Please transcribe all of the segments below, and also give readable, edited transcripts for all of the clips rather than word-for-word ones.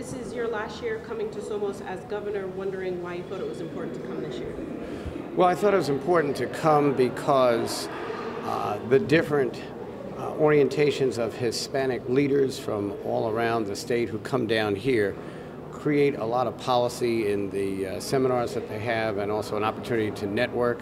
this is your last year coming to Somos as governor, wondering why you thought it was important to come this year. Well, I thought it was important to come because the different orientations of Hispanic leaders from all around the state who come down here create a lot of policy in the seminars that they have, and also an opportunity to network.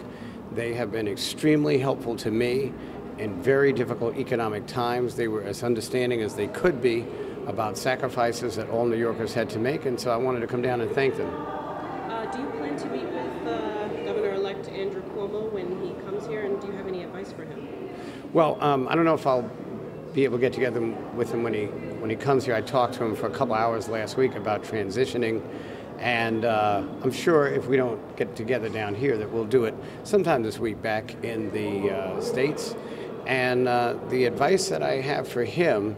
They have been extremely helpful to me in very difficult economic times. They were as understanding as they could be about sacrifices that all New Yorkers had to make, and so I wanted to come down and thank them. Do you plan to meet with Governor-elect Andrew Cuomo when he comes here, and do you have any advice for him? Well, I don't know if I'll be able to get together with him when he comes here. I talked to him for a couple hours last week about transitioning, and I'm sure if we don't get together down here that we'll do it sometime this week back in the States. And the advice that I have for him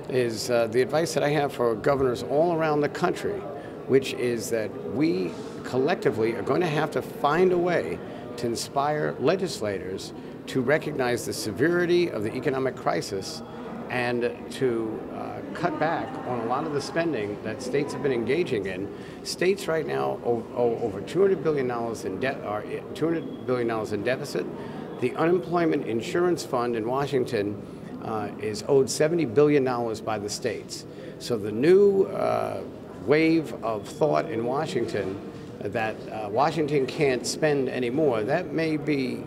is the advice that I have for governors all around the country, which is that we collectively are going to have to find a way to inspire legislators to recognize the severity of the economic crisis and to cut back on a lot of the spending that states have been engaging in. States right now owe over $200 billion in debt, are $200 billion in deficit. The Unemployment Insurance Fund in Washington is owed $70 billion by the states. So the new wave of thought in Washington that Washington can't spend anymore, that may be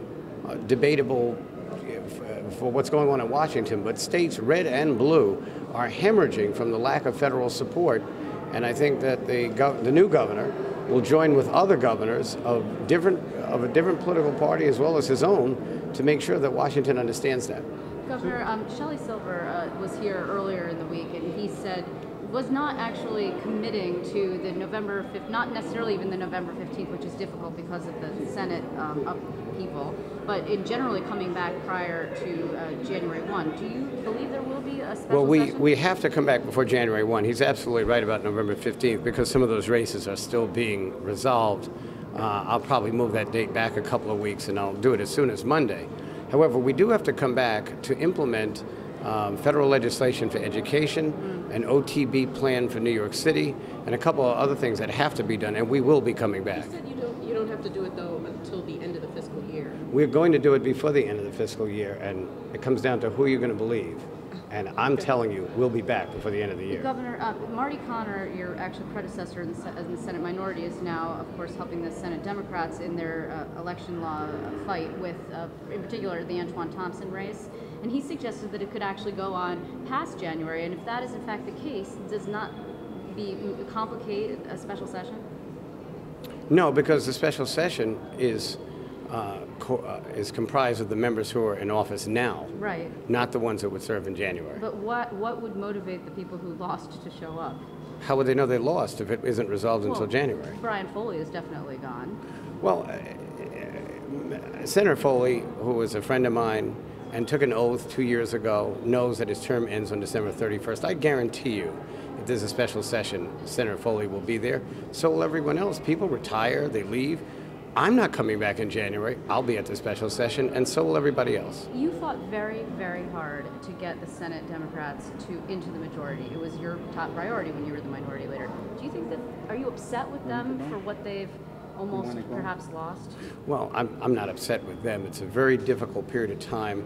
debatable for what's going on in Washington, but states red and blue are hemorrhaging from the lack of federal support, and I think that the new governor will join with other governors of a different political party as well as his own to make sure that Washington understands that. Governor, Shelley Silver was here earlier in the week, and he said was not actually committing to the November 5th, not necessarily even the November 15th, which is difficult because of the Senate upheaval, but in generally coming back prior to January 1. Do you believe there will be a special session? Well, we have to come back before January 1. He's absolutely right about November 15th because some of those races are still being resolved. I'll probably move that date back a couple of weeks, and I'll do it as soon as Monday. However, we do have to come back to implement federal legislation for education, an OTB plan for New York City, and a couple of other things that have to be done, and we will be coming back. You said you don't have to do it, though, until the end of the fiscal year. We're going to do it before the end of the fiscal year, and it comes down to who you're going to believe. And I'm telling you, we'll be back before the end of the year. Governor, Marty Connor, your actual predecessor in the Senate minority, is now, of course, helping the Senate Democrats in their election law fight with, in particular, the Antoine Thompson race. And he suggested that it could actually go on past January. And if that is, in fact, the case, does not complicate a special session? No, because the special session is comprised of the members who are in office now, right? Not the ones that would serve in January. But what would motivate the people who lost to show up? How would they know they lost if it isn't resolved until January? Brian Foley is definitely gone. Well, Senator Foley, who was a friend of mine and took an oath 2 years ago, knows that his term ends on December 31st. I guarantee you, if there's a special session, Senator Foley will be there. So will everyone else. People retire, they leave. I'm not coming back in January. I'll be at the special session, and so will everybody else. You fought very, very hard to get the Senate Democrats into the majority. It was your top priority when you were the minority leader. Do you think are you upset with them for what they've almost perhaps lost? Well, I'm not upset with them. It's a very difficult period of time,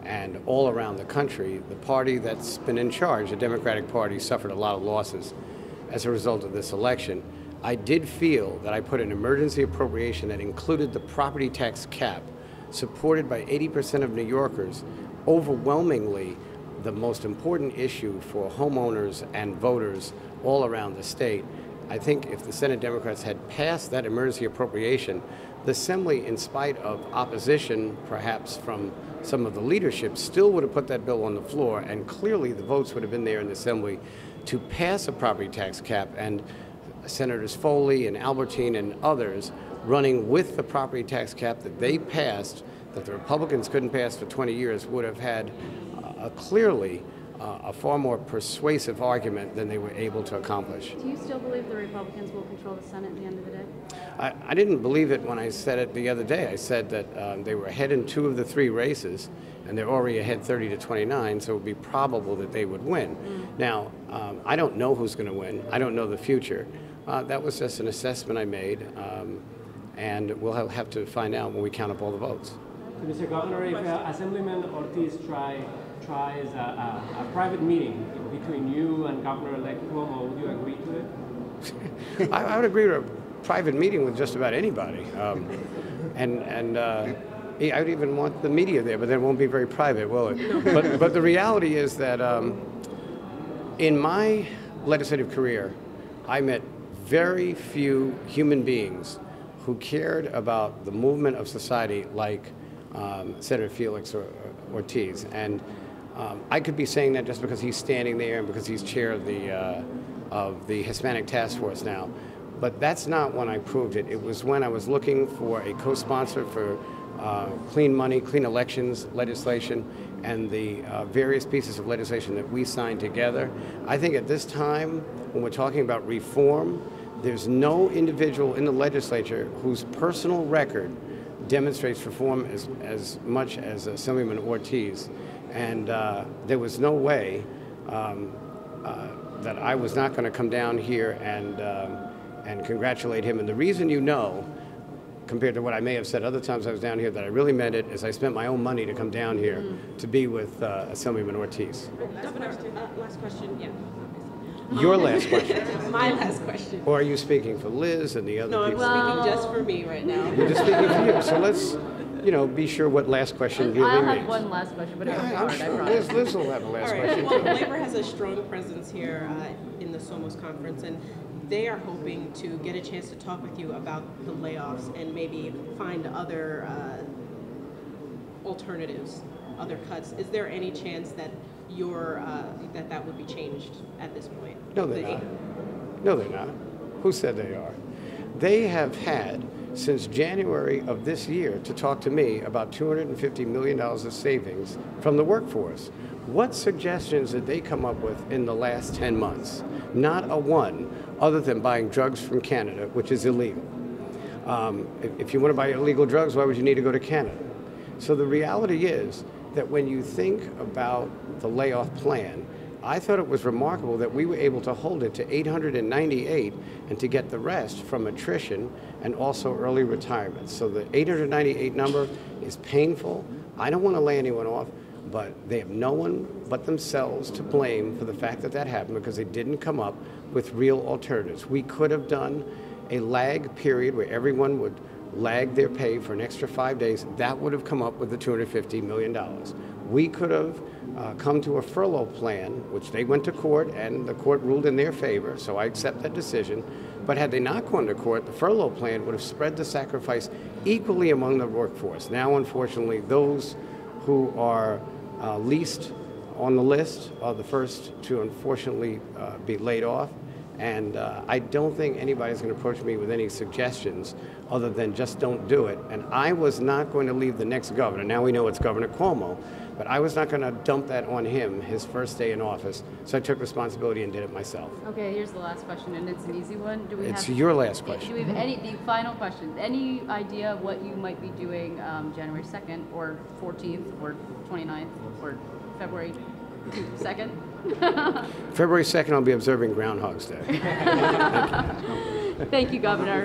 and all around the country, the party that's been in charge, the Democratic Party, suffered a lot of losses as a result of this election. I did feel that I put an emergency appropriation that included the property tax cap, supported by 80% of New Yorkers, overwhelmingly the most important issue for homeowners and voters all around the state. I think if the Senate Democrats had passed that emergency appropriation, the Assembly, in spite of opposition perhaps from some of the leadership, still would have put that bill on the floor, and clearly the votes would have been there in the Assembly to pass a property tax cap. And Senators Foley and Albertine and others running with the property tax cap that they passed, that the Republicans couldn't pass for 20 years, would have had clearly a far more persuasive argument than they were able to accomplish. Do you still believe the Republicans will control the Senate at the end of the day? I didn't believe it when I said it the other day. I said that they were ahead in 2 of the 3 races, and they're already ahead 30 to 29, so it would be probable that they would win. Now, I don't know who's going to win. I don't know the future. That was just an assessment I made, and we'll have to find out when we count up all the votes. So, Mr. Governor, if Assemblyman Ortiz tries a private meeting between you and Governor-elect Cuomo, would you agree to it? I would agree to a private meeting with just about anybody. I would even want the media there, but then it won't be very private, will it? But the reality is that in my legislative career, I met very few human beings who cared about the movement of society like Senator Felix Ortiz. And I could be saying that just because he's standing there and because he's chair of the Hispanic Task Force now. But that's not when I proved it. It was when I was looking for a co-sponsor for clean money, clean elections legislation, and the various pieces of legislation that we signed together. I think at this time, when we're talking about reform, there's no individual in the legislature whose personal record demonstrates reform as much as Assemblyman Ortiz. And there was no way that I was not going to come down here and congratulate him. And the reason compared to what I may have said other times I was down here, that I really meant it, is I spent my own money to come down here to be with Assemblyman Ortiz. Governor, last question. Yeah. Your last question. My last question. Or are you speaking for Liz and the other No, people? I'm speaking just for me right now. You're just speaking for you. So let's, be sure what last question really I'll means. have one last question, but it's I'm hard, I sure promise. Liz will have a last All right. question. Well, Labor has a strong presence here in the Somos conference, and they are hoping to get a chance to talk with you about the layoffs and maybe find other alternatives, other cuts. Is there any chance that that would be changed at this point? No, they're not. No, they're not. Who said they are? They have had since January of this year to talk to me about $250 million of savings from the workforce. What suggestions did they come up with in the last 10 months? Not a one, other than buying drugs from Canada, which is illegal. If you want to buy illegal drugs, why would you need to go to Canada? So the reality is that when you think about the layoff plan, I thought it was remarkable that we were able to hold it to 898 and to get the rest from attrition and also early retirement. So the 898 number is painful. I don't want to lay anyone off, but they have no one but themselves to blame for the fact that that happened because they didn't come up with real alternatives. We could have done a lag period where everyone would lag their pay for an extra 5 days. That would have come up with the $250 million. We could have come to a furlough plan, which they went to court and the court ruled in their favor, so I accept that decision. But had they not gone to court, the furlough plan would have spread the sacrifice equally among the workforce. Now, unfortunately, those who are least on the list are the first to unfortunately be laid off. And I don't think anybody's going to approach me with any suggestions other than just don't do it. And I was not going to leave the next governor. Now we know it's Governor Cuomo, but I was not going to dump that on him his first day in office. So I took responsibility and did it myself. Okay, here's the last question, and it's an easy one. It's your last question. Do we have the final question, any idea what you might be doing January 2nd or 14th or 29th or February 2nd? February 2nd, I'll be observing Groundhog's Day. Thank you, Governor.